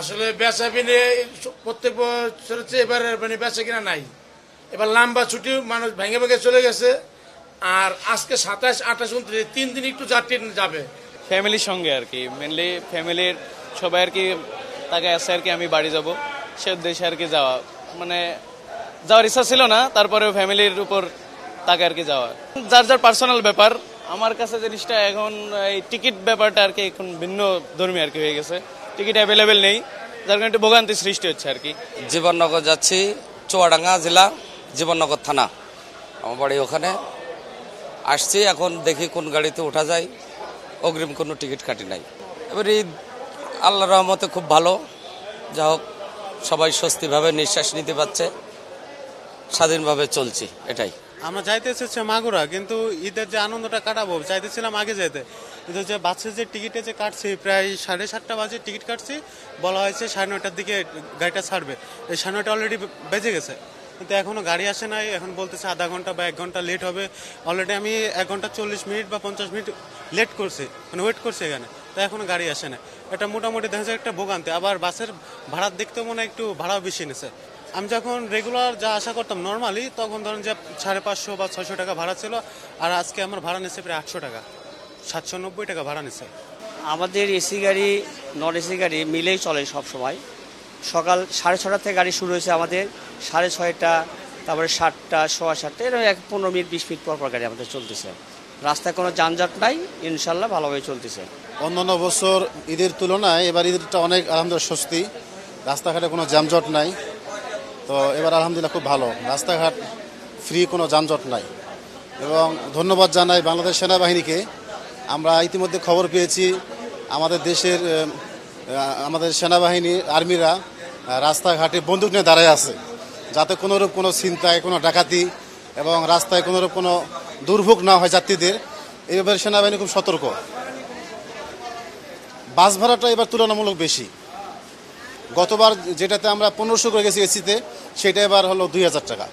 আসলে বেচা কিনে প্রত্যেক বছর চেয়ে এবার মানে বেচা কিনা নাই। এবার লম্বা ছুটি মানুষ ভেঙে ভেঙে চলে গেছে। আর আজকে 27, 28, 29 3 দিন একটু যাত্রী যাবে ফ্যামিলির সঙ্গে আর কি, মেনলি ফ্যামিলির সবাই আর কি তাকে আছে আর কি। আমি বাড়ি যাব সে উদ্দেশ্যে আর কি যাওয়া, মানে যাওয়ার ইচ্ছা ছিল না, তারপরেও ফ্যামিলির উপর তাকে আর কি যাওয়া। যার যার পার্সোনাল ব্যাপার। আমার কাছে জিনিসটা এখন এই টিকিট ব্যাপারটা আর কি এখন ভিন্ন ধর্মী আর কি হয়ে গেছে। টিকিট অ্যাভেলেবেল নেই, যার কারণে একটু ভোগান্তি সৃষ্টি হচ্ছে আর কি। জীবননগর যাচ্ছি, চুয়াডাঙ্গা জেলা জীবননগর থানা, আমার বাড়ি ওখানে। আসছি, এখন দেখি কোন গাড়িতে ওঠা যায়। অগ্রিম কোনো টিকিট কাটি নাই। এবার ঈদ আল্লাহর রহমতে খুব ভালো, যা হোক সবাই স্বস্তিভাবে নিঃশ্বাস নিতে পারছে, স্বাধীনভাবে চলছি, এটাই। আমরা যাইতেছি হচ্ছে মাগুরা, কিন্তু ঈদের যে আনন্দটা কাটাবো চাইতেছিলাম আগে যেতে, কিন্তু যে বাসের যে টিকিটে যে কাটছি প্রায় 7:30 বাজে টিকিট কাটছি, বলা হয়েছে 9:30-র দিকে গাড়িটা ছাড়বে। এই 9:30 অলরেডি বেজে গেছে, কিন্তু এখনও গাড়ি আসে নাই। এখন বলতেছে আধা ঘন্টা বা 1 ঘন্টা লেট হবে। অলরেডি আমি 1 ঘন্টা 40 মিনিট বা 50 মিনিট লেট করছি, মানে ওয়েট করছি এখানে, তো এখনও গাড়ি আসে না। এটা মোটামুটি দেখা যায় একটা ভোগান্তি। আবার বাসের ভাড়ার দেখতেও মনে হয় একটু ভাড়াও বেশি নিছে। আমি যখন রেগুলার যা আশা করতাম নর্মালি, তখন ধরেন যে 550 বা 600 টাকা ভাড়া ছিল, আর আজকে আমার ভাড়া নিচ্ছে প্রায় 800 টাকা, 790 টাকা ভাড়া নিচ্ছে। আমাদের এসি গাড়ি নন এসি গাড়ি মিলেই চলে সব সময়। সকাল 6:30 থেকে গাড়ি শুরু হয়েছে আমাদের, 6:30, তারপরে 7টা, 7:15, এরকম 15 মিনিট 20 মিনিট পর পর গাড়ি আমাদের চলতেছে। রাস্তায় কোনো যানজট নাই, ইনশাল্লাহ ভালোভাবে চলতেছে। অন্যান্য বছর ঈদের তুলনায় এবার ঈদটা অনেক আলহামদুলিল্লাহ স্বস্তি, রাস্তাঘাটে কোনো যানজট নাই। তো এবার আলহামদুলিল্লাহ খুব ভালো, রাস্তাঘাট ফ্রি, কোনো যানজট নাই। এবং ধন্যবাদ জানাই বাংলাদেশ সেনাবাহিনীকে। আমরা ইতিমধ্যে খবর পেয়েছি আমাদের সেনাবাহিনী আর্মিরা রাস্তাঘাটে বন্দুক নিয়ে দাঁড়ায় আছে, যাতে কোনোরূপ কোনো ছিনতাই, কোনো ডাকাতি এবং রাস্তায় কোনোরূপ কোনো দুর্ভোগ না হয় যাত্রীদের। এই ব্যাপারে সেনাবাহিনী খুব সতর্ক। বাস ভাড়াটা এবার তুলনামূলক বেশি। গতবার যেটাতে আমরা 1500 করে গেছি এসিতে, সেটা এবার হলো 2000 টাকা।